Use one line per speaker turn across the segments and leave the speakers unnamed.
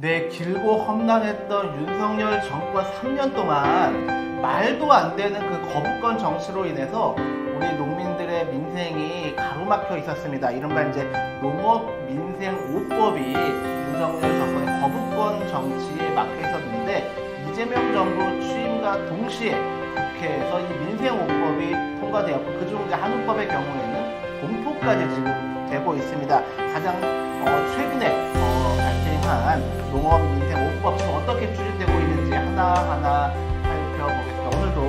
네, 길고 험난했던 윤석열 정권 3년 동안 말도 안 되는 그 거부권 정치로 인해서 우리 농민들의 민생이 가로막혀 있었습니다. 이른바 이제 농업 민생 5법이 윤석열 정권의 거부권 정치에 막혀 있었는데, 이재명 정부 취임과 동시에 국회에서 이 민생 5법이 통과되었고, 그중 이제 한우법의 경우에는 공포까지 지금 되고 있습니다. 가장 최근에 발생한 농업 민생 5법 지금 어떻게 추진되고 있는지 하나하나 살펴보겠습니다. 오늘도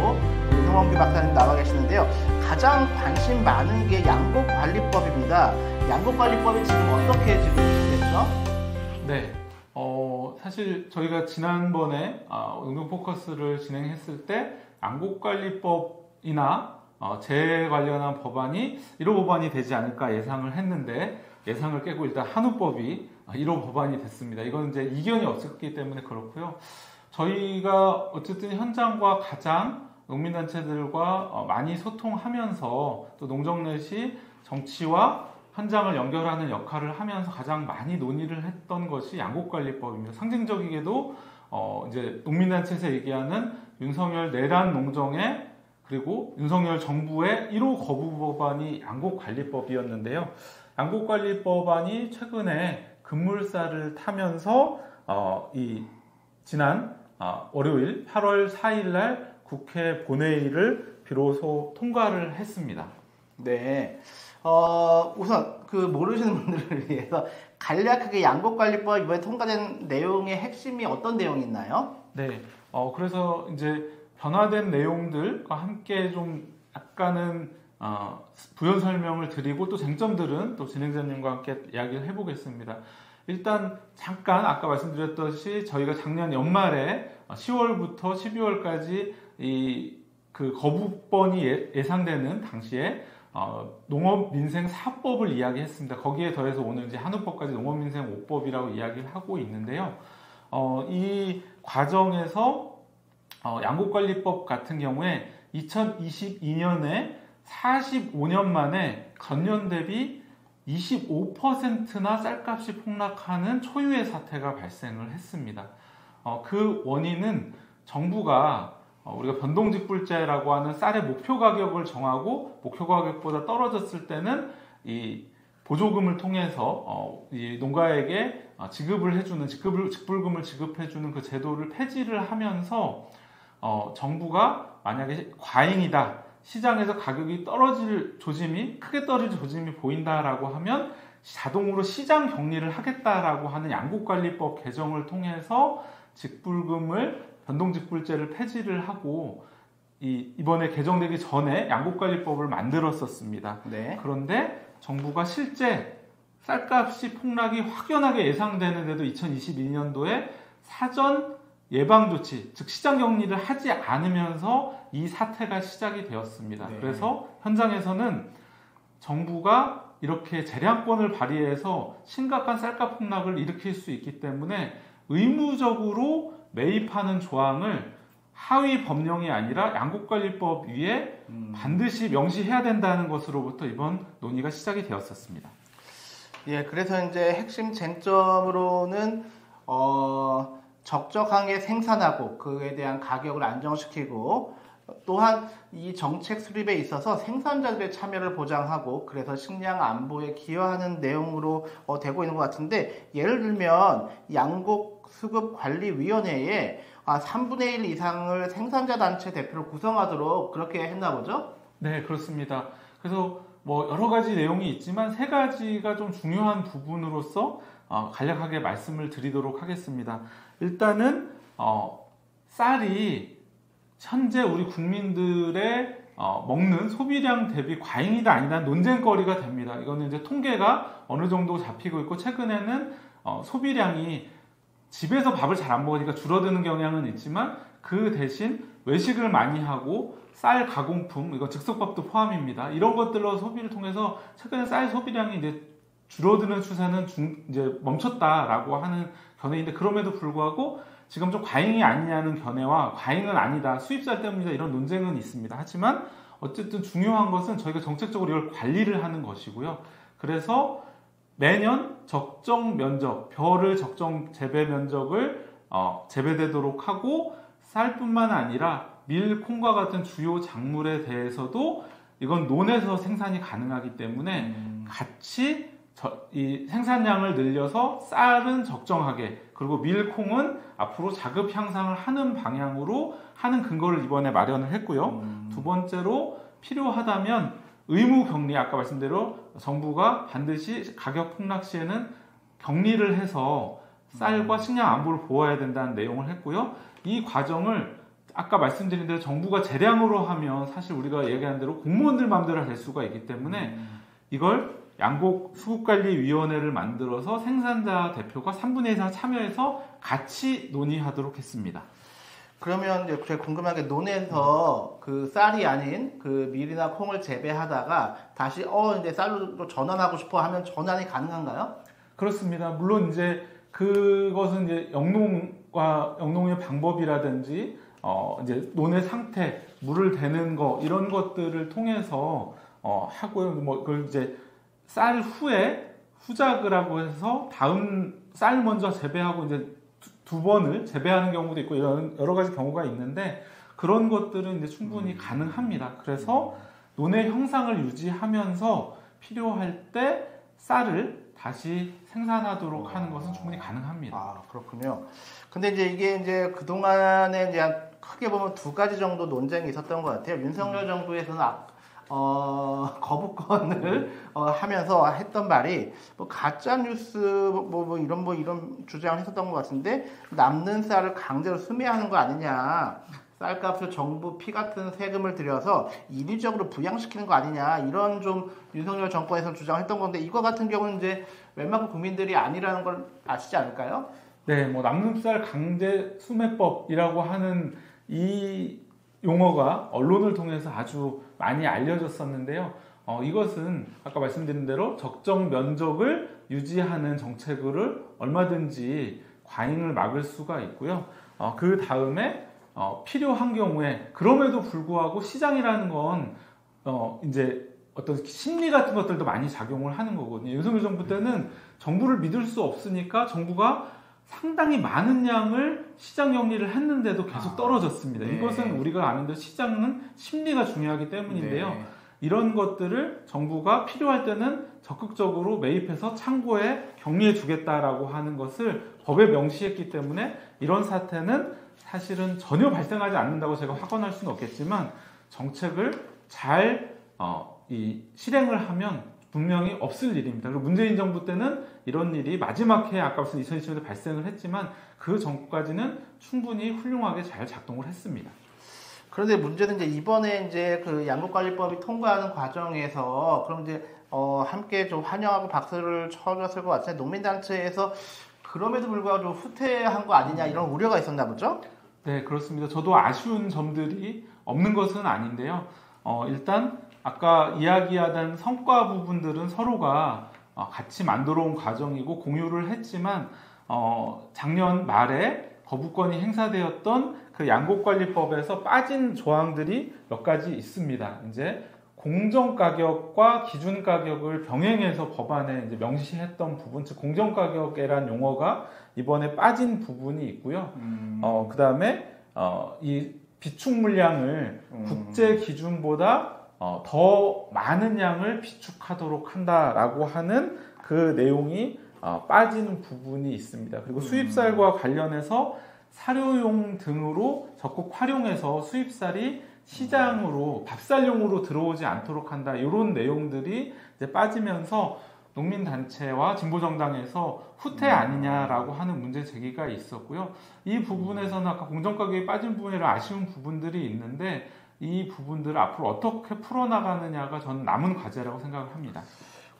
윤성원규 박사님 나와 계시는데요. 가장 관심 많은 게 양곡관리법입니다. 양곡관리법이 지금 어떻게 지금 됐죠?
네, 사실 저희가 지난번에 운동 포커스를 진행했을 때 양곡관리법이나 재해 관련한 법안이 1호 법안이 되지 않을까 예상을 했는데, 예상을 깨고 일단 한우법이 1호 법안이 됐습니다. 이건 이제 이견이 없었기 때문에 그렇고요. 저희가 어쨌든 현장과 가장 농민단체들과 많이 소통하면서 또 농정넷이 정치와 현장을 연결하는 역할을 하면서 가장 많이 논의를 했던 것이 양곡관리법입니다. 상징적이게도 이제 농민단체에서 얘기하는 윤석열 내란 농정의 그리고 윤석열 정부의 1호 거부 법안이 양곡관리법이었는데요. 양곡관리법안이 최근에 급물살을 타면서 지난 월요일 8월 4일 날 국회 본회의를 비로소 통과를 했습니다.
네. 우선 그 모르시는 분들을 위해서 간략하게 양곡관리법 이번에 통과된 내용의 핵심이 어떤 내용이 있나요?
네. 그래서 이제 변화된 내용들과 함께 좀 약간은 부연 설명을 드리고, 또 쟁점들은 또 진행자님과 함께 이야기를 해보겠습니다. 일단 잠깐 아까 말씀드렸듯이 저희가 작년 연말에 10월부터 12월까지 그 거부권이 예상되는 당시에 농업민생 4법을 이야기했습니다. 거기에 더해서 오늘 이제 한우법까지 농업민생 5법이라고 이야기를 하고 있는데요. 이 과정에서 양곡관리법 같은 경우에 2022년에 45년 만에 전년 대비 25%나 쌀값이 폭락하는 초유의 사태가 발생을 했습니다. 그 원인은 정부가 우리가 변동직불제라고 하는 쌀의 목표 가격을 정하고, 목표 가격보다 떨어졌을 때는 이 보조금을 통해서 이 농가에게 지급을 해주는 직불금을 지급해주는 그 제도를 폐지를 하면서 정부가 만약에 과잉이다, 시장에서 가격이 크게 떨어질 조짐이 보인다라고 하면 자동으로 시장 격리를 하겠다라고 하는 양곡관리법 개정을 통해서 변동직불제를 폐지를 하고 이번에 개정되기 전에 양곡관리법을 만들었었습니다.
네.
그런데 정부가 실제 쌀값이 폭락이 확연하게 예상되는데도 2022년도에 사전 예방조치, 즉 시장 격리를 하지 않으면서 이 사태가 시작이 되었습니다.
네.
그래서 현장에서는 정부가 이렇게 재량권을 발휘해서 심각한 쌀값 폭락을 일으킬 수 있기 때문에 의무적으로 매입하는 조항을 하위 법령이 아니라 양곡관리법 위에 반드시 명시해야 된다는 것으로부터 이번 논의가 시작이 되었었습니다.
예, 그래서 이제 핵심 쟁점으로는 적정하게 생산하고 그에 대한 가격을 안정시키고, 또한 이 정책 수립에 있어서 생산자들의 참여를 보장하고, 그래서 식량 안보에 기여하는 내용으로 되고 있는 것 같은데, 예를 들면 양곡수급관리위원회에 3분의 1 이상을 생산자 단체 대표로 구성하도록 그렇게 했나 보죠?
네, 그렇습니다. 그래서 여러 가지 내용이 있지만 세 가지가 좀 중요한 부분으로서 간략하게 말씀을 드리도록 하겠습니다. 일단은 쌀이 현재 우리 국민들의 먹는 소비량 대비 과잉이다 아니다 논쟁거리가 됩니다. 이거는 이제 통계가 어느 정도 잡히고 있고, 최근에는 소비량이 집에서 밥을 잘 안 먹으니까 줄어드는 경향은 있지만, 그 대신 외식을 많이 하고 쌀 가공품, 이건 즉석밥도 포함입니다. 이런 것들로 소비를 통해서 최근에 쌀 소비량이 이제 줄어드는 추세는 이제 멈췄다라고 하는 견해인데, 그럼에도 불구하고 지금 좀 과잉이 아니냐는 견해와 과잉은 아니다, 수입쌀 때문이다, 이런 논쟁은 있습니다. 하지만 어쨌든 중요한 것은 저희가 정책적으로 이걸 관리를 하는 것이고요. 그래서 매년 적정 면적, 벼를 적정 재배 면적을 재배되도록 하고 쌀뿐만 아니라 밀, 콩과 같은 주요 작물에 대해서도 이건 논에서 생산이 가능하기 때문에 같이 이 생산량을 늘려서 쌀은 적정하게 그리고 밀, 콩은 앞으로 자급 향상을 하는 방향으로 하는 근거를 이번에 마련을 했고요. 두 번째로 필요하다면 의무 격리, 아까 말씀대로 정부가 반드시 가격 폭락 시에는 격리를 해서 쌀과 식량 안보를 보호해야 된다는 내용을 했고요. 이 과정을 아까 말씀드린 대로 정부가 재량으로 하면 사실 우리가 얘기한 대로 공무원들 마음대로 될 수가 있기 때문에 이걸 양곡 수급관리위원회를 만들어서 생산자 대표가 3분의 1 이상 참여해서 같이 논의하도록 했습니다.
그러면 이제 제가 궁금한 게 논에서 그 쌀이 아닌 그 밀이나 콩을 재배하다가 다시 이제 쌀로 전환하고 싶어 하면 전환이 가능한가요?
그렇습니다. 물론 이제 그것은 이제 영농의 방법이라든지 이제 논의 상태, 물을 대는 거 이런 것들을 통해서 하고요. 뭐 그걸 이제 쌀 후에 후작이라고 해서 다음 쌀 먼저 재배하고 이제 두 번을 재배하는 경우도 있고 이런 여러 가지 경우가 있는데 그런 것들은 이제 충분히 가능합니다. 그래서 논의 형상을 유지하면서 필요할 때 쌀을 다시 생산하도록 하는 것은 충분히 가능합니다.
아, 그렇군요. 근데 이제 이게 이제 그동안에 이제 크게 보면 두 가지 정도 논쟁이 있었던 것 같아요. 윤석열 정부에서는 거부권을 하면서 했던 말이 뭐 가짜 뉴스 뭐 이런 주장을 했었던 것 같은데 남는 쌀을 강제로 수매하는 거 아니냐. 쌀값을 정부 피 같은 세금을 들여서 인위적으로 부양시키는 거 아니냐 이런 좀 윤석열 정권에서 주장했던 건데 이거 같은 경우는 이제 웬만큼 국민들이 아니라는 걸 아시지 않을까요?
네, 뭐 남는 쌀 강제 수매법이라고 하는 이 용어가 언론을 통해서 아주 많이 알려졌었는데요. 이것은 아까 말씀드린 대로 적정 면적을 유지하는 정책을 얼마든지 과잉을 막을 수가 있고요. 그 다음에 필요한 경우에 그럼에도 불구하고 시장이라는 건 이제 어떤 심리 같은 것들도 많이 작용을 하는 거거든요. 윤석열 정부 때는 정부를 믿을 수 없으니까 정부가 상당히 많은 양을 시장 격리를 했는데도 계속 떨어졌습니다.
네.
이것은 우리가 아는 대로 시장은 심리가 중요하기 때문인데요.
네.
이런 것들을 정부가 필요할 때는 적극적으로 매입해서 창고에 격리해 주겠다라고 하는 것을 법에 명시했기 때문에 이런 사태는 사실은 전혀 발생하지 않는다고 제가 확언할 수는 없겠지만 정책을 잘 실행을 하면 분명히 없을 일입니다. 그리고 문재인 정부 때는 이런 일이 마지막 해 아까 말씀 2020년에 발생을 했지만 그 전까지는 충분히 훌륭하게 잘 작동을 했습니다.
그런데 문제는 이제 이번에 이제 그 양곡관리법이 통과하는 과정에서 그럼 이제 함께 좀 환영하고 박수를 쳐줬을 것 같은데 농민단체에서 그럼에도 불구하고 좀 후퇴한 거 아니냐 이런 우려가 있었나 보죠?
네, 그렇습니다. 저도 아쉬운 점들이 없는 것은 아닌데요. 일단 아까 이야기하던 성과 부분들은 서로가 같이 만들어 온 과정이고 공유를 했지만 작년 말에 거부권이 행사되었던 그 양곡관리법에서 빠진 조항들이 몇 가지 있습니다. 이제 공정가격과 기준가격을 병행해서 법안에 이제 명시했던 부분, 즉 공정가격이란 용어가 이번에 빠진 부분이 있고요. 그 다음에 이 비축 물량을 국제 기준보다 더 많은 양을 비축하도록 한다라고 하는 그 내용이 빠진 부분이 있습니다. 그리고 수입쌀과 관련해서 사료용 등으로 적극 활용해서 수입쌀이 시장으로 밥쌀용으로 들어오지 않도록 한다. 이런 내용들이 이제 빠지면서 농민단체와 진보정당에서 후퇴 아니냐라고 하는 문제 제기가 있었고요. 이 부분에서는 아까 공정가격이 빠진 부분이라 아쉬운 부분들이 있는데 이 부분들을 앞으로 어떻게 풀어나가느냐가 저는 남은 과제라고 생각을 합니다.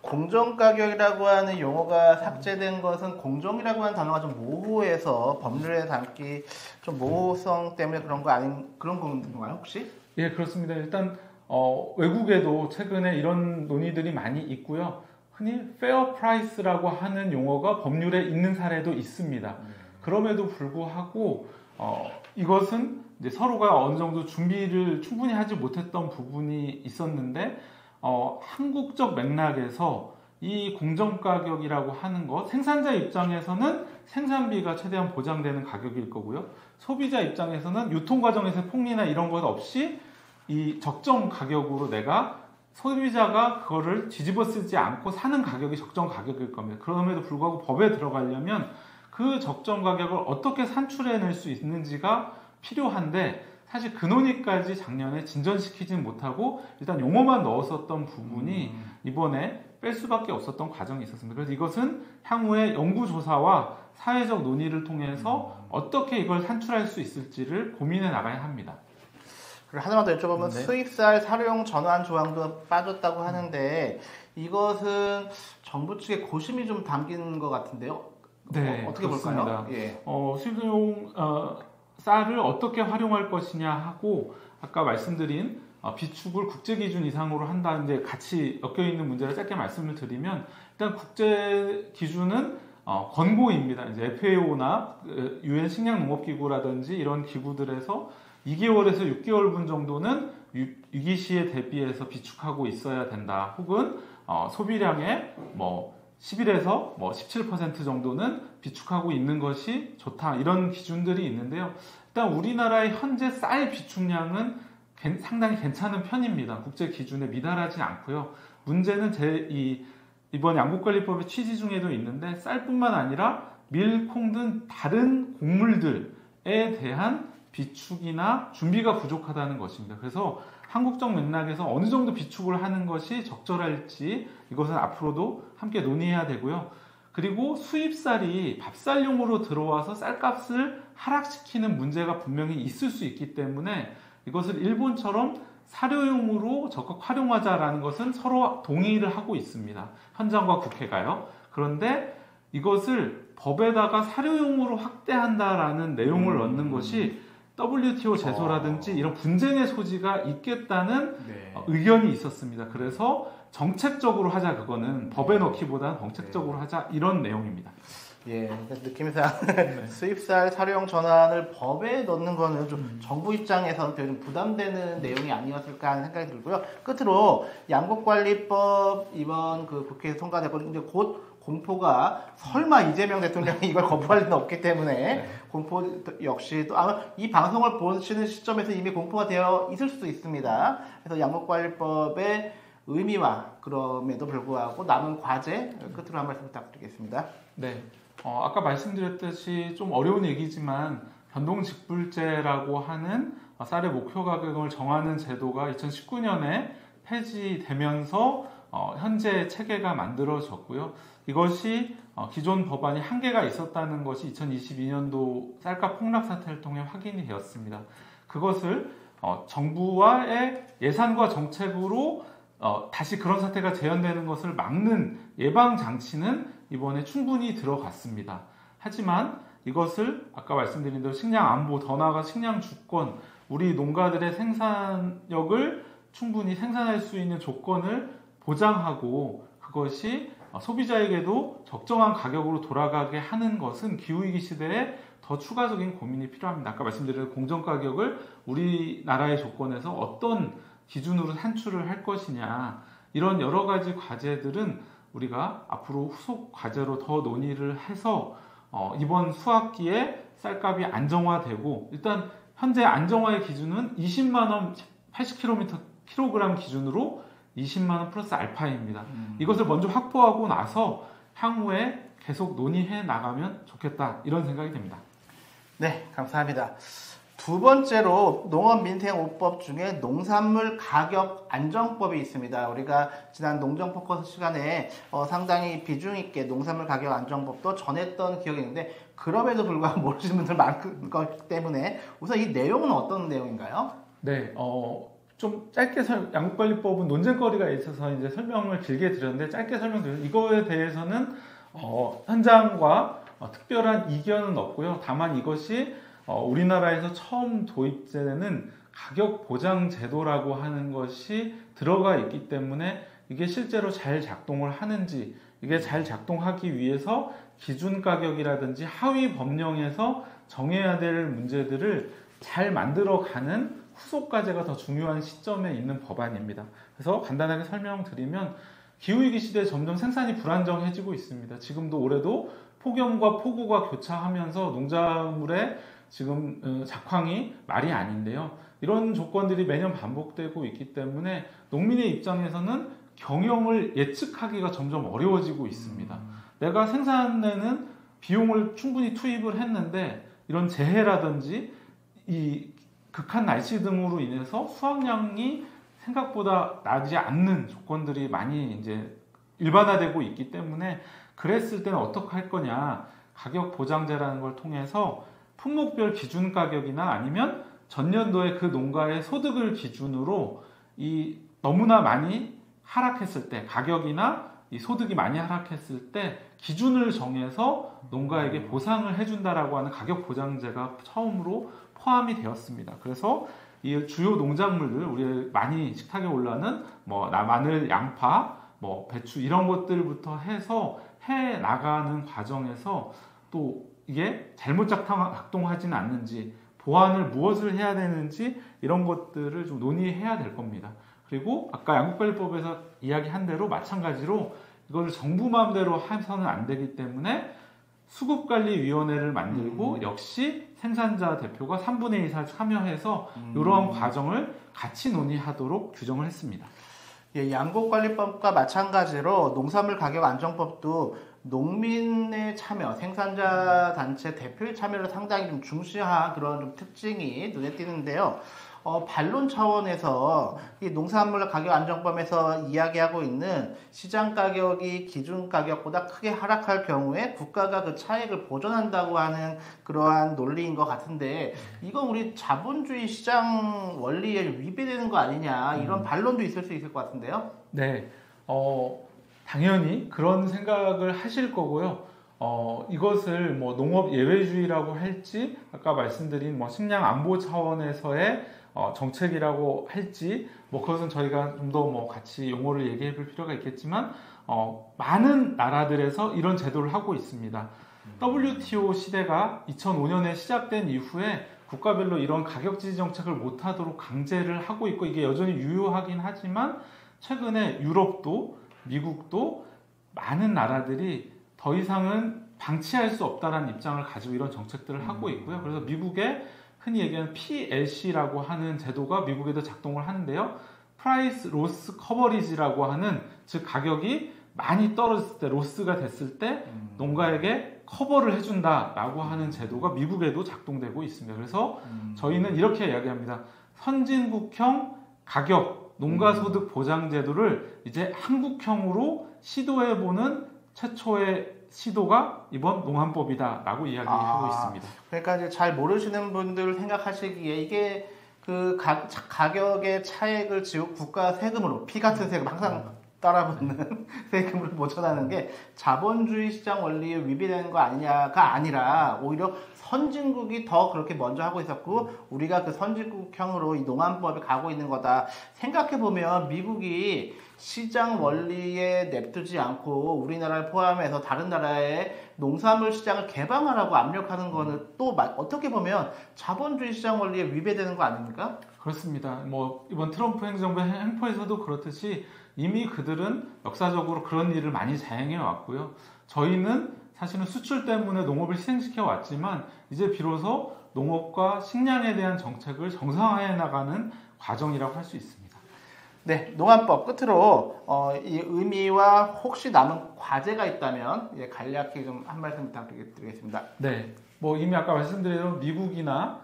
공정가격이라고 하는 용어가 삭제된 것은 공정이라고 하는 단어가 좀 모호해서 법률에 담기 좀 모호성 때문에 그런 거 아닌 그런 건가요 혹시?
예, 그렇습니다. 일단 외국에도 최근에 이런 논의들이 많이 있고요. 흔히 페어 프라이스라고 하는 용어가 법률에 있는 사례도 있습니다. 그럼에도 불구하고 이것은 이제 서로가 어느 정도 준비를 충분히 하지 못했던 부분이 있었는데 한국적 맥락에서 이 공정가격이라고 하는 것, 생산자 입장에서는 생산비가 최대한 보장되는 가격일 거고요. 소비자 입장에서는 유통 과정에서 폭리나 이런 것 없이 이 적정 가격으로 내가 소비자가 그거를 뒤집어 쓰지 않고 사는 가격이 적정 가격일 겁니다. 그럼에도 불구하고 법에 들어가려면 그 적정 가격을 어떻게 산출해낼 수 있는지가 필요한데 사실 그 논의까지 작년에 진전시키진 못하고 일단 용어만 넣었었던 부분이 이번에 뺄 수밖에 없었던 과정이 있었습니다. 그래서 이것은 향후에 연구조사와 사회적 논의를 통해서 어떻게 이걸 산출할 수 있을지를 고민해 나가야 합니다.
하나만 더 여쭤보면
네.
수입쌀 사료용 전환 조항도 빠졌다고 하는데 이것은 정부 측의 고심이 좀 담긴 것 같은데요.
네,
어떻게 볼까요? 예.
수입용 쌀을 어떻게 활용할 것이냐 하고 아까 말씀드린 비축을 국제 기준 이상으로 한다 이제 같이 엮여 있는 문제를 짧게 말씀을 드리면 일단 국제 기준은 권고입니다. 이제 FAO나 UN 식량농업기구라든지 이런 기구들에서 2개월에서 6개월분 정도는 위기 시에 대비해서 비축하고 있어야 된다. 혹은 소비량의 11에서 17% 정도는 비축하고 있는 것이 좋다. 이런 기준들이 있는데요. 일단 우리나라의 현재 쌀 비축량은 상당히 괜찮은 편입니다. 국제 기준에 미달하지 않고요. 문제는 이번 양국관리법의 취지 중에도 있는데 쌀뿐만 아니라 밀, 콩 등 다른 곡물들에 대한 비축이나 준비가 부족하다는 것입니다. 그래서 한국적 맥락에서 어느 정도 비축을 하는 것이 적절할지 이것은 앞으로도 함께 논의해야 되고요. 그리고 수입쌀이 밥쌀용으로 들어와서 쌀값을 하락시키는 문제가 분명히 있을 수 있기 때문에 이것을 일본처럼 사료용으로 적극 활용하자라는 것은 서로 동의를 하고 있습니다. 현장과 국회가요. 그런데 이것을 법에다가 사료용으로 확대한다라는 내용을 넣는 것이 WTO 제소라든지 이런 분쟁의 소지가 있겠다는 의견이 있었습니다. 그래서 정책적으로 하자 그거는 법에 넣기보다는 정책적으로 하자 이런 내용입니다.
예, 느낌상 수입쌀 사료용 전환을 법에 넣는 거는 좀 정부 입장에서는 되게 좀 부담되는 내용이 아니었을까 하는 생각이 들고요. 끝으로 양국관리법 이번 그 국회에서 통과되고 이제 곧 공포가 설마 이재명 대통령이 이걸 거부할 리는 없기 때문에 공포 역시 또 아마 이 방송을 보시는 시점에서 이미 공포가 되어 있을 수도 있습니다. 그래서 양국관리법의 의미와 그럼에도 불구하고 남은 과제 끝으로 한 말씀 부탁드리겠습니다.
네. 아까 말씀드렸듯이 좀 어려운 얘기지만 변동직불제라고 하는 쌀의 목표 가격을 정하는 제도가 2019년에 폐지되면서 현재 체계가 만들어졌고요. 이것이 기존 법안이 한계가 있었다는 것이 2022년도 쌀값 폭락 사태를 통해 확인이 되었습니다. 그것을 정부와의 예산과 정책으로 다시 그런 사태가 재현되는 것을 막는 예방 장치는 이번에 충분히 들어갔습니다. 하지만 이것을 아까 말씀드린 대로 식량 안보, 더 나아가 식량 주권, 우리 농가들의 생산력을 충분히 생산할 수 있는 조건을 보장하고 그것이 소비자에게도 적정한 가격으로 돌아가게 하는 것은 기후위기 시대에 더 추가적인 고민이 필요합니다. 아까 말씀드린 공정가격을 우리나라의 조건에서 어떤 기준으로 산출을 할 것이냐 이런 여러 가지 과제들은 우리가 앞으로 후속 과제로 더 논의를 해서 이번 수학기에 쌀값이 안정화되고 일단 현재 안정화의 기준은 20만 원 80kg 기준으로 20만 원 플러스 알파입니다. 이것을 먼저 확보하고 나서 향후에 계속 논의해 나가면 좋겠다 이런 생각이 듭니다.
네, 감사합니다. 두 번째로 농업민생오법 중에 농산물 가격 안정법이 있습니다. 우리가 지난 농정포커스 시간에 상당히 비중 있게 농산물 가격 안정법도 전했던 기억이 있는데 그럼에도 불구하고 모르시는 분들 많기 때문에 우선 이 내용은 어떤 내용인가요?
네, 좀 짧게 양국관리법은 논쟁거리가 있어서 이제 설명을 길게 드렸는데 짧게 설명드려요. 이거에 대해서는 현장과 특별한 이견은 없고요. 다만 이것이 우리나라에서 처음 도입되는 가격 보장 제도라고 하는 것이 들어가 있기 때문에 이게 실제로 잘 작동을 하는지 이게 잘 작동하기 위해서 기준 가격이라든지 하위 법령에서 정해야 될 문제들을 잘 만들어가는 후속 과제가 더 중요한 시점에 있는 법안입니다. 그래서 간단하게 설명드리면 기후위기 시대에 점점 생산이 불안정해지고 있습니다. 지금도 올해도 폭염과 폭우가 교차하면서 농작물의 지금 작황이 말이 아닌데요. 이런 조건들이 매년 반복되고 있기 때문에 농민의 입장에서는 경영을 예측하기가 점점 어려워지고 있습니다. 내가 생산에는 비용을 충분히 투입을 했는데 이런 재해라든지 이 극한 날씨 등으로 인해서 수확량이 생각보다 나지 않는 조건들이 많이 이제 일반화되고 있기 때문에 그랬을 때는 어떻게 할 거냐, 가격 보장제라는 걸 통해서 품목별 기준 가격이나 아니면 전년도에 그 농가의 소득을 기준으로 이 너무나 많이 하락했을 때, 가격이나 이 소득이 많이 하락했을 때 기준을 정해서 농가에게 보상을 해준다라고 하는 가격 보장제가 처음으로 포함이 되었습니다. 그래서 이 주요 농작물들, 우리 많이 식탁에 올라오는 뭐 마늘, 양파, 뭐 배추 이런 것들부터 해서 해 나가는 과정에서 또 이게 잘못 작동하지는 않는지, 보완을 무엇을 해야 되는지 이런 것들을 좀 논의해야 될 겁니다. 그리고 아까 양국관리법에서 이야기한 대로 마찬가지로 이걸 정부 마음대로 해서는 안 되기 때문에 수급관리위원회를 만들고 역시 생산자 대표가 3분의 2 참여해서 이러한 과정을 같이 논의하도록 규정을 했습니다.
예, 양국관리법과 마찬가지로 농산물 가격 안정법도 농민의 참여, 생산자 단체 대표의 참여를 상당히 좀 중시한 그런 좀 특징이 눈에 띄는데요. 반론 차원에서 이 농산물 가격 안정법에서 이야기하고 있는 시장 가격이 기준 가격보다 크게 하락할 경우에 국가가 그 차익을 보전한다고 하는 그러한 논리인 것 같은데, 이건 우리 자본주의 시장 원리에 위배되는 거 아니냐, 이런 반론도 있을 수 있을 것 같은데요.
네, 당연히 그런 생각을 하실 거고요. 이것을 뭐 농업 예외주의라고 할지, 아까 말씀드린 뭐 식량 안보 차원에서의 정책이라고 할지, 뭐 그것은 저희가 좀 더 뭐 같이 용어를 얘기해 볼 필요가 있겠지만, 많은 나라들에서 이런 제도를 하고 있습니다. WTO 시대가 2005년에 시작된 이후에 국가별로 이런 가격 지지 정책을 못하도록 강제를 하고 있고, 이게 여전히 유효하긴 하지만 최근에 유럽도 미국도 많은 나라들이 더 이상은 방치할 수 없다는 입장을 가지고 이런 정책들을 하고 있고요. 그래서 미국의 흔히 얘기하는 PLC라고 하는 제도가 미국에도 작동을 하는데요. 프라이스 로스 커버리지라고 하는, 즉 가격이 많이 떨어졌을 때, 로스가 됐을 때 농가에게 커버를 해준다라고 하는 제도가 미국에도 작동되고 있습니다. 그래서 저희는 이렇게 이야기합니다. 선진국형 가격 농가소득 보장제도를 이제 한국형으로 시도해보는 최초의 시도가 이번 농안법이다라고 이야기하고 있습니다.
그러니까 이제 잘 모르시는 분들 생각하시기에 이게 그 가격의 차액을 지금 국가 세금으로, 피 같은 세금 항상 따라붙는 세금을 보전하는 게 자본주의 시장 원리에 위배되는 거 아니냐가 아니라 오히려 선진국이 더 그렇게 먼저 하고 있었고 우리가 그 선진국형으로 이 농안법에 가고 있는 거다. 생각해보면 미국이 시장 원리에 냅두지 않고 우리나라를 포함해서 다른 나라의 농산물 시장을 개방하라고 압력하는 거는 또 어떻게 보면 자본주의 시장 원리에 위배되는 거 아닙니까?
그렇습니다. 뭐 이번 트럼프 행정부의 행포에서도 그렇듯이 이미 그들은 역사적으로 그런 일을 많이 자행해 왔고요. 저희는 사실은 수출 때문에 농업을 희생시켜 왔지만 이제 비로소 농업과 식량에 대한 정책을 정상화해 나가는 과정이라고 할 수 있습니다.
네, 농안법 끝으로 이 의미와 혹시 남은 과제가 있다면 간략히 좀 한 말씀 부탁드리겠습니다.
네, 뭐 이미 아까 말씀드린 미국이나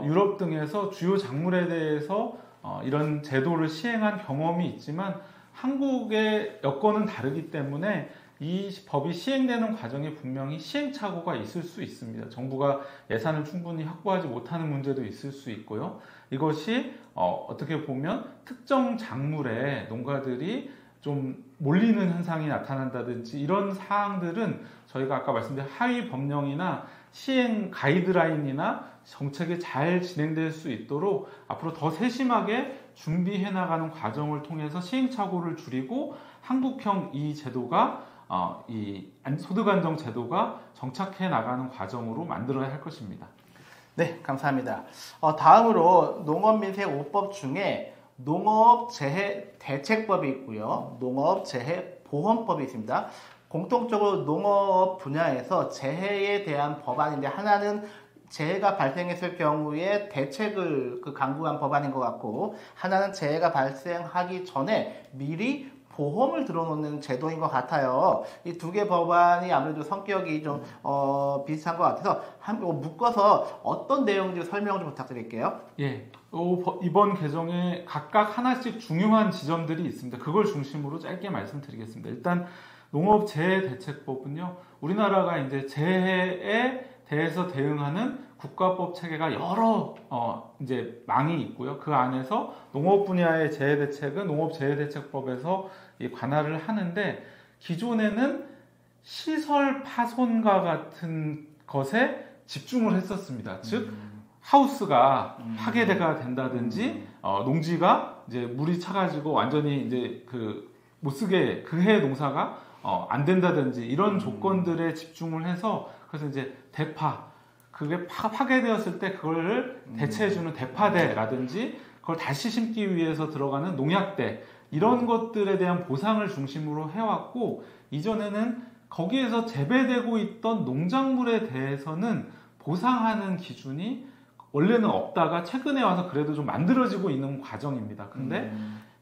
유럽 등에서 주요 작물에 대해서 이런 제도를 시행한 경험이 있지만 한국의 여건은 다르기 때문에 이 법이 시행되는 과정에 분명히 시행착오가 있을 수 있습니다. 정부가 예산을 충분히 확보하지 못하는 문제도 있을 수 있고요. 이것이 어떻게 보면 특정 작물에 농가들이 좀 몰리는 현상이 나타난다든지 이런 사항들은 저희가 아까 말씀드린 하위 법령이나 시행 가이드라인이나 정책이 잘 진행될 수 있도록 앞으로 더 세심하게 준비해 나가는 과정을 통해서 시행착오를 줄이고 한국형 이 제도가 이 소득안정 제도가 정착해 나가는 과정으로 만들어야 할 것입니다.
네, 감사합니다. 다음으로 농업민생 5법 중에 농업재해 대책법이 있고요. 농업재해 보험법이 있습니다. 공통적으로 농업 분야에서 재해에 대한 법안인데 하나는 재해가 발생했을 경우에 대책을 강구한 법안인 것 같고 하나는 재해가 발생하기 전에 미리 보험을 들어놓는 제도인 것 같아요. 이 두 개 법안이 아무래도 성격이 좀 비슷한 것 같아서 묶어서 어떤 내용인지 설명 좀 부탁드릴게요.
예, 이번 개정에 각각 하나씩 중요한 지점들이 있습니다. 그걸 중심으로 짧게 말씀드리겠습니다. 일단 농업재해대책법은요, 우리나라가 이제 재해에 대해서 대응하는 국가법 체계가 여러 이제 망이 있고요. 그 안에서 농업 분야의 재해 대책은 농업재해대책법에서 관할을 하는데 기존에는 시설 파손과 같은 것에 집중을 했었습니다. 즉 하우스가 파괴가 된다든지 농지가 이제 물이 차가지고 완전히 이제 못 쓰게 그해 농사가 안 된다든지 이런 조건들에 집중을 해서 그래서 이제 대파 그게 파괴되었을 때 그걸 대체해주는 대파대라든지 그걸 다시 심기 위해서 들어가는 농약대 이런 것들에 대한 보상을 중심으로 해왔고 이전에는 거기에서 재배되고 있던 농작물에 대해서는 보상하는 기준이 원래는 없다가 최근에 와서 그래도 좀 만들어지고 있는 과정입니다. 근데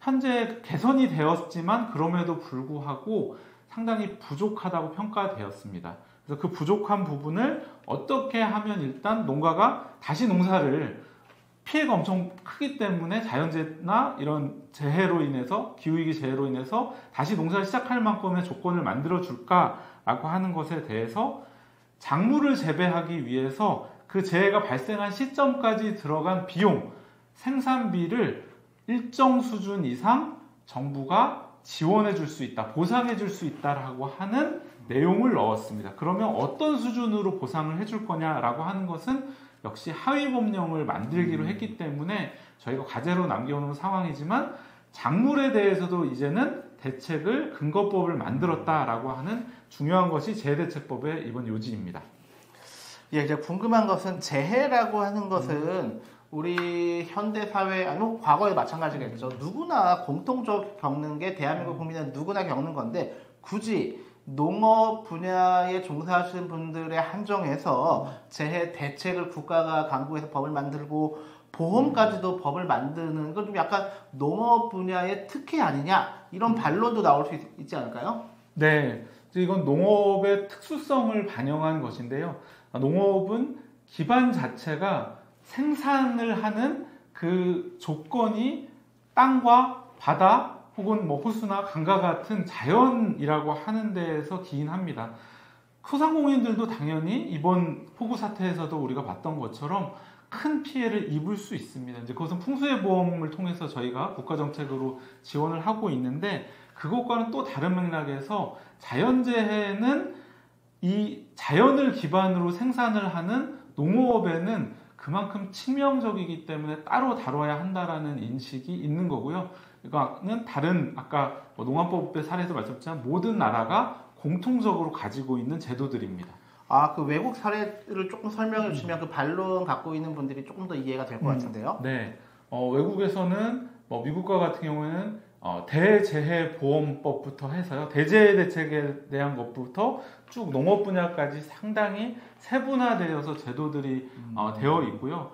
현재 개선이 되었지만 그럼에도 불구하고 상당히 부족하다고 평가되었습니다. 그래서 그 부족한 부분을 어떻게 하면 일단 농가가 다시 농사를 피해가 엄청 크기 때문에 자연재해나 이런 재해로 인해서 기후위기 재해로 인해서 다시 농사를 시작할 만큼의 조건을 만들어 줄까라고 하는 것에 대해서 작물을 재배하기 위해서 그 재해가 발생한 시점까지 들어간 비용, 생산비를 일정 수준 이상 정부가 지원해 줄 수 있다, 보상해 줄 수 있다라고 하는 내용을 넣었습니다. 그러면 어떤 수준으로 보상을 해줄 거냐라고 하는 것은 역시 하위 법령을 만들기로 했기 때문에 저희가 과제로 남겨놓은 상황이지만 작물에 대해서도 이제는 대책을 근거법을 만들었다라고 하는 중요한 것이 재해대책법의 이번 요지입니다.
예, 이제 궁금한 것은 재해라고 하는 것은 우리 현대 사회 아니면 과거에 마찬가지겠죠. 누구나 공통적으로 겪는 게 대한민국 국민은 누구나 겪는 건데 굳이 농업 분야에 종사하시는 분들에 한정해서 재해 대책을 국가가 강구해서 법을 만들고 보험까지도 법을 만드는 건 좀 약간 농업 분야의 특혜 아니냐 이런 반론도 나올 수 있지 않을까요?
네, 이건 농업의 특수성을 반영한 것인데요. 농업은 기반 자체가 생산을 하는 그 조건이 땅과 바다 혹은 호수나 강과 같은 자연이라고 하는 데에서 기인합니다. 소상공인들도 당연히 이번 폭우 사태에서도 우리가 봤던 것처럼 큰 피해를 입을 수 있습니다. 이제 그것은 풍수해 보험을 통해서 저희가 국가 정책으로 지원을 하고 있는데 그것과는 또 다른 맥락에서 자연재해는 이 자연을 기반으로 생산을 하는 농업에는 그만큼 치명적이기 때문에 따로 다뤄야 한다라는 인식이 있는 거고요. 이거는 다른 아까 농업법의 사례에서 말씀드렸지만 모든 나라가 공통적으로 가지고 있는 제도들입니다.
그 외국 사례를 조금 설명해 주시면 그 반론 갖고 있는 분들이 조금 더 이해가 될 것 같은데요.
네, 외국에서는 미국과 같은 경우에는 대재해보험법부터 해서요, 대재해 대책에 대한 것부터 쭉 농업 분야까지 상당히 세분화되어서 제도들이 되어 있고요.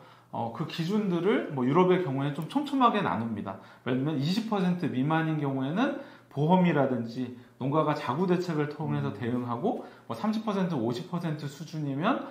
그 기준들을 유럽의 경우에는 좀 촘촘하게 나눕니다. 예를 들면 20% 미만인 경우에는 보험이라든지 농가가 자구 대책을 통해서 대응하고 30% 50% 수준이면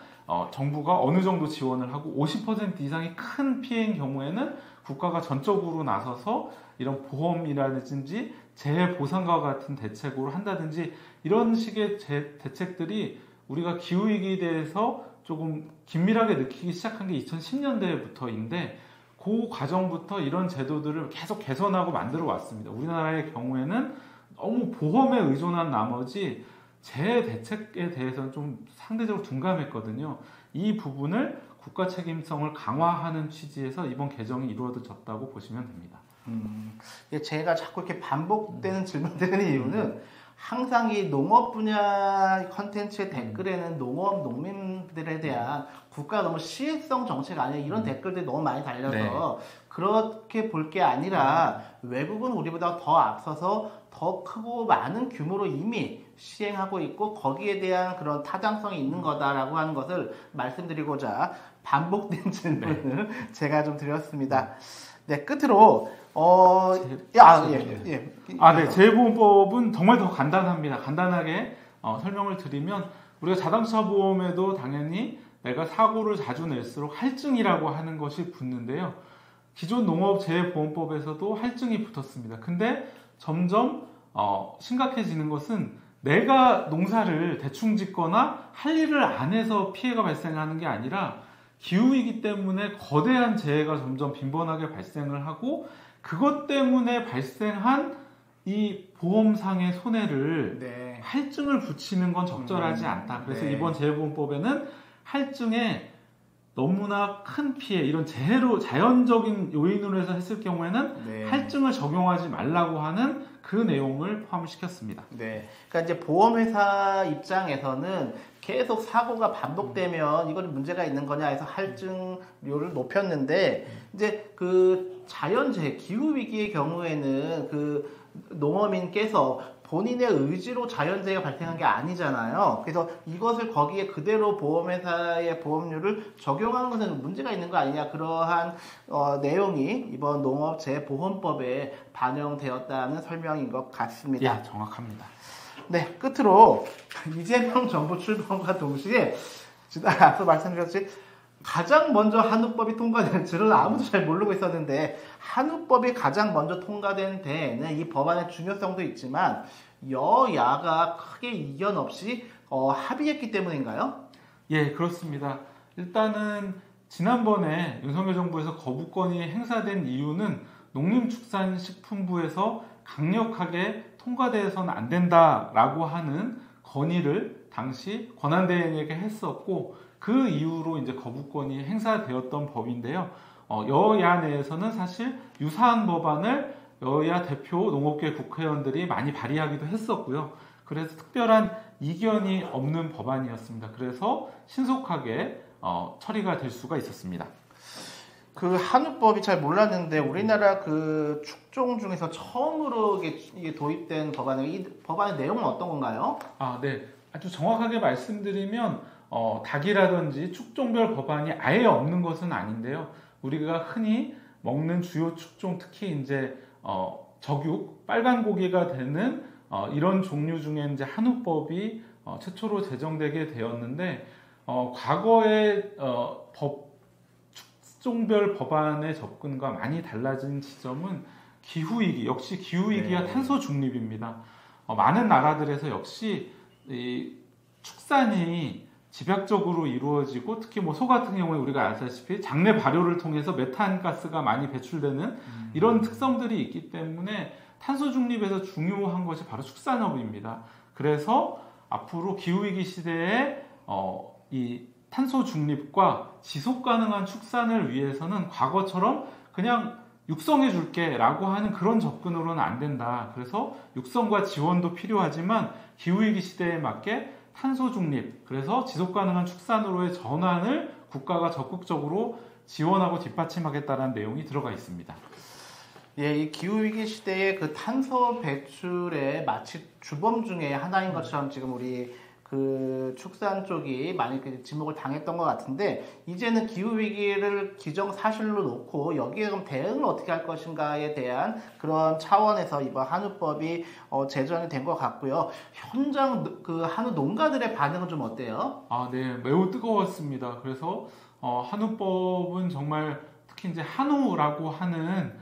정부가 어느 정도 지원을 하고 50% 이상이 큰 피해인 경우에는 국가가 전적으로 나서서 이런 보험이라든지 재해 보상과 같은 대책으로 한다든지 이런 식의 대책들이 우리가 기후위기에 대해서 조금 긴밀하게 느끼기 시작한 게 2010년대부터인데 그 과정부터 이런 제도들을 계속 개선하고 만들어 왔습니다. 우리나라의 경우에는 너무 보험에 의존한 나머지 재해 대책에 대해서는 좀 상대적으로 둔감했거든요. 이 부분을 국가 책임성을 강화하는 취지에서 이번 개정이 이루어졌다고 보시면 됩니다.
제가 자꾸 이렇게 반복되는 질문드리는 이유는 항상 이 농업 분야 컨텐츠의 댓글에는 농민들에 대한 국가 너무 시혜성 정책 아니야 이런 댓글들이 너무 많이 달려서 그렇게 볼 게 아니라 외국은 우리보다 더 앞서서 더 크고 많은 규모로 이미 시행하고 있고 거기에 대한 그런 타당성이 있는 거다라고 하는 것을 말씀드리고자 반복된 질문을 제가 좀 드렸습니다. 네, 끝으로
네, 재해보험법은 정말 더 간단합니다. 간단하게 설명을 드리면 우리가 자동차 보험에도 당연히 내가 사고를 자주 낼수록 할증이라고 하는 것이 붙는데요. 기존 농업재해보험법에서도 할증이 붙었습니다. 근데 점점 심각해지는 것은 내가 농사를 대충 짓거나 할 일을 안 해서 피해가 발생하는 게 아니라 기후위기 때문에 거대한 재해가 점점 빈번하게 발생을 하고 그것 때문에 발생한 이 보험상의 손해를 할증을 붙이는 건 적절하지 않다. 그래서 이번 재해보험법에는 할증에 너무나 큰 피해, 이런 재해로 자연적인 요인으로 해서 했을 경우에는 할증을 적용하지 말라고 하는 그 내용을 포함시켰습니다.
네. 그러니까 이제 보험회사 입장에서는 계속 사고가 반복되면 이건 문제가 있는 거냐 해서 할증료를 높였는데 이제 그 자연재해, 기후위기의 경우에는 그 농어민께서 본인의 의지로 자연재해가 발생한 게 아니잖아요. 그래서 이것을 거기에 그대로 보험회사의 보험료를 적용하는 것은 문제가 있는 거 아니냐. 그러한 내용이 이번 농업재해보험법에 반영되었다는 설명인 것 같습니다.
예, 정확합니다.
네, 끝으로 이재명 정부 출범과 동시에 앞서 말씀드렸듯이 가장 먼저 한우법이 통과된 줄은 아무도 잘 모르고 있었는데 한우법이 가장 먼저 통과된 데에는 이 법안의 중요성도 있지만 여야가 크게 이견 없이 합의했기 때문인가요?
예, 그렇습니다. 일단은 지난번에 윤석열 정부에서 거부권이 행사된 이유는 농림축산식품부에서 강력하게 통과돼서는 안 된다라고 하는 건의를 당시 권한대행에게 했었고 그 이후로 이제 거부권이 행사되었던 법인데요. 여야 내에서는 사실 유사한 법안을 여야 대표 농업계 국회의원들이 많이 발의하기도 했었고요. 그래서 특별한 이견이 없는 법안이었습니다. 그래서 신속하게 처리가 될 수가 있었습니다.
그 한우법이 잘 몰랐는데 우리나라 그 축종 중에서 처음으로 이게 도입된 법안이에요. 이 법안의 내용은 어떤 건가요?
네. 아주 정확하게 말씀드리면 닭이라든지 축종별 법안이 아예 없는 것은 아닌데요. 우리가 흔히 먹는 주요 축종, 특히 이제 적육, 빨간 고기가 되는 이런 종류 중에 이제 한우법이 최초로 제정되게 되었는데 과거의 축종별 법안의 접근과 많이 달라진 지점은 기후위기, 역시 기후위기와 탄소 중립입니다. 많은 나라들에서 역시 이 축산이 집약적으로 이루어지고 특히 뭐 소 같은 경우에 우리가 아시다시피 장내 발효를 통해서 메탄가스가 많이 배출되는 이런 특성들이 있기 때문에 탄소 중립에서 중요한 것이 바로 축산업입니다. 그래서 앞으로 기후위기 시대에 이 탄소 중립과 지속 가능한 축산을 위해서는 과거처럼 그냥 육성해 줄게 라고 하는 그런 접근으로는 안 된다. 그래서 육성과 지원도 필요하지만 기후위기 시대에 맞게 탄소 중립, 그래서 지속 가능한 축산으로의 전환을 국가가 적극적으로 지원하고 뒷받침하겠다는 내용이 들어가 있습니다.
예, 이 기후위기 시대의 그 탄소 배출의 마치 주범 중에 하나인 것처럼 지금 우리 그 축산 쪽이 많이 지목을 당했던 것 같은데 이제는 기후위기를 기정사실로 놓고 여기에 그럼 대응을 어떻게 할 것인가에 대한 그런 차원에서 이번 한우법이 제정이 된 것 같고요. 현장 그 한우 농가들의 반응은 좀 어때요?
네, 매우 뜨거웠습니다. 그래서 한우법은 정말 특히 이제 한우라고 하는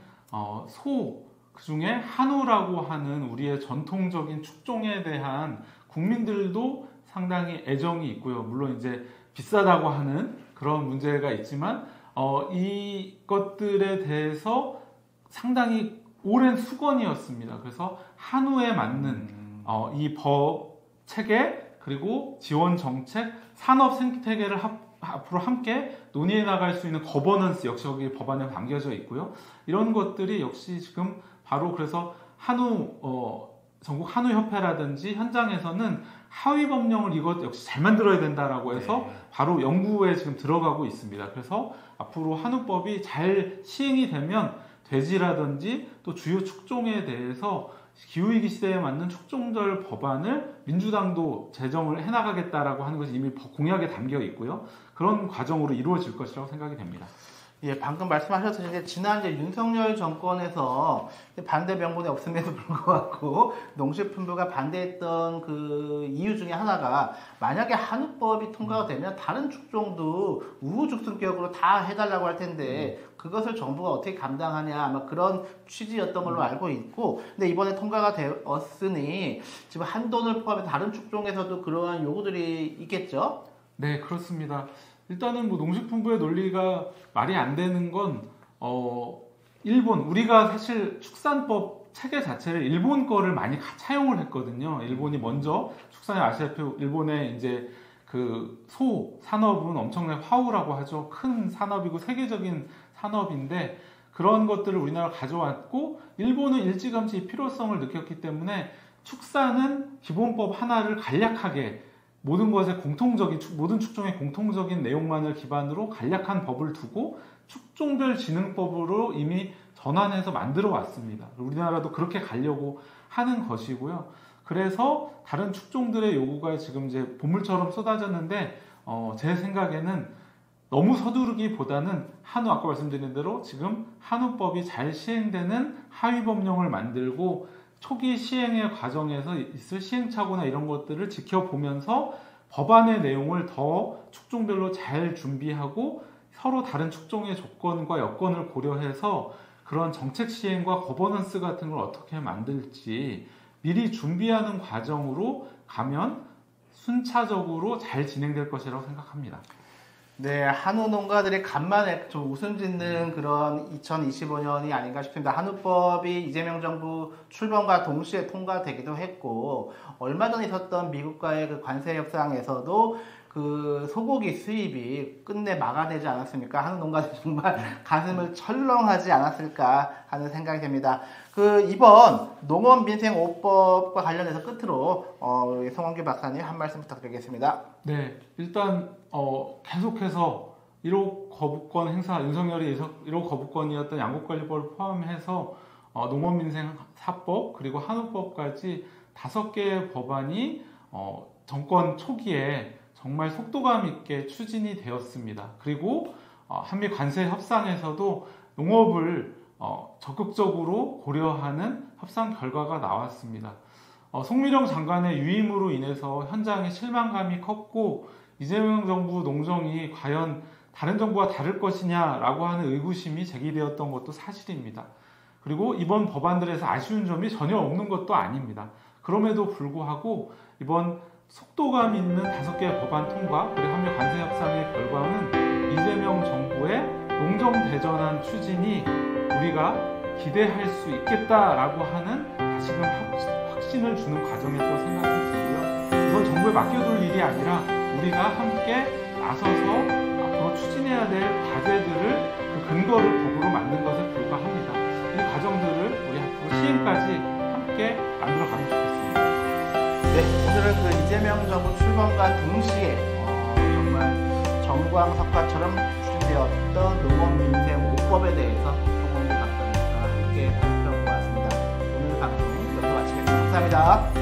소 그중에 한우라고 하는 우리의 전통적인 축종에 대한 국민들도 상당히 애정이 있고요. 물론 이제 비싸다고 하는 그런 문제가 있지만 이것들에 대해서 상당히 오랜 수건이었습니다. 그래서 한우에 맞는 이 법 체계 그리고 지원 정책, 산업 생태계를 앞으로 함께 논의해 나갈 수 있는 거버넌스 역시 여기 법안에 담겨져 있고요. 이런 것들이 역시 지금 바로 그래서 한우 전국 한우협회라든지 현장에서는 하위 법령을 이것 역시 잘 만들어야 된다라고 해서 바로 연구에 지금 들어가고 있습니다. 그래서 앞으로 한우법이 잘 시행이 되면 돼지라든지 또 주요 축종에 대해서 기후위기 시대에 맞는 축종절 법안을 민주당도 제정을 해나가겠다라고 하는 것이 이미 공약에 담겨 있고요. 그런 과정으로 이루어질 것이라고 생각이 됩니다.
예, 방금 말씀하셨듯이 지난 이제 윤석열 정권에서 반대 명분이 없음에도 불구하고 농식품부가 반대했던 그 이유 중에 하나가 만약에 한우법이 통과가 되면 다른 축종도 우후죽순격으로 다 해달라고 할 텐데 그것을 정부가 어떻게 감당하냐 아마 그런 취지였던 걸로 알고 있고, 근데 이번에 통과가 되었으니 지금 한돈을 포함해 다른 축종에서도 그러한 요구들이 있겠죠?
네, 그렇습니다. 일단은 뭐 농식품부의 논리가 말이 안 되는 건 일본, 우리가 사실 축산법 체계 자체를 일본 거를 많이 차용을 했거든요. 일본이 먼저 축산에 아시다시피 일본의 이제 그 소 산업은 엄청나게 화우라고 하죠. 큰 산업이고 세계적인 산업인데 그런 것들을 우리나라 가져왔고 일본은 일찌감치 이 필요성을 느꼈기 때문에 축산은 기본법 하나를 간략하게 모든 것의 모든 축종의 공통적인 내용만을 기반으로 간략한 법을 두고 축종별 진흥법으로 이미 전환해서 만들어 왔습니다. 우리나라도 그렇게 가려고 하는 것이고요. 그래서 다른 축종들의 요구가 지금 이제 보물처럼 쏟아졌는데 제 생각에는 너무 서두르기보다는 아까 말씀드린 대로 지금 한우법이 잘 시행되는 하위 법령을 만들고 초기 시행의 과정에서 있을 시행착오나 이런 것들을 지켜보면서 법안의 내용을 더 축종별로 잘 준비하고 서로 다른 축종의 조건과 여건을 고려해서 그런 정책 시행과 거버넌스 같은 걸 어떻게 만들지 미리 준비하는 과정으로 가면 순차적으로 잘 진행될 것이라고 생각합니다.
네, 한우 농가들이 간만에 좀 웃음 짓는 그런 2025년이 아닌가 싶습니다. 한우법이 이재명 정부 출범과 동시에 통과되기도 했고, 얼마 전에 있었던 미국과의 그 관세 협상에서도 그 소고기 수입이 끝내 막아내지 않았습니까? 한우 농가들 정말 가슴을 철렁하지 않았을까 하는 생각이 됩니다. 이번 농업 민생 5법과 관련해서 끝으로 우리 송원규 박사님 한 말씀 부탁드리겠습니다.
네, 일단 계속해서 1호 거부권 행사, 윤석열이 1호 거부권이었던 양곡관리법을 포함해서 농업민생 4법 그리고 한우법까지 5개의 법안이 정권 초기에 정말 속도감 있게 추진이 되었습니다. 그리고 한미 관세 협상에서도 농업을 적극적으로 고려하는 협상 결과가 나왔습니다. 송미령 장관의 유임으로 인해서 현장의 실망감이 컸고 이재명 정부 농정이 과연 다른 정부와 다를 것이냐라고 하는 의구심이 제기되었던 것도 사실입니다. 그리고 이번 법안들에서 아쉬운 점이 전혀 없는 것도 아닙니다. 그럼에도 불구하고 이번 속도감 있는 5개의 법안 통과 그리고 한미 관세 협상의 결과는 이재명 정부의 농정대전환 추진이 우리가 기대할 수 있겠다라고 하는 다시금 확신을 주는 과정이라고 생각이 들고요. 이건 정부에 맡겨둘 일이 아니라 우리가 함께 나서서 앞으로 추진해야 될 과제들을 그 근거를 법으로 만든 것에 불과합니다. 이 과정들을 우리 앞으로 시행까지 함께 만들어가면 좋겠습니다.
네, 오늘은 이재명 정부 출범과 동시에 정말 정광석화처럼 추진되었던 농업민생 5법에 대해서 송원규 박사님과 함께 살펴보았습니다. 오늘 방송 여기서 마치겠습니다. 감사합니다.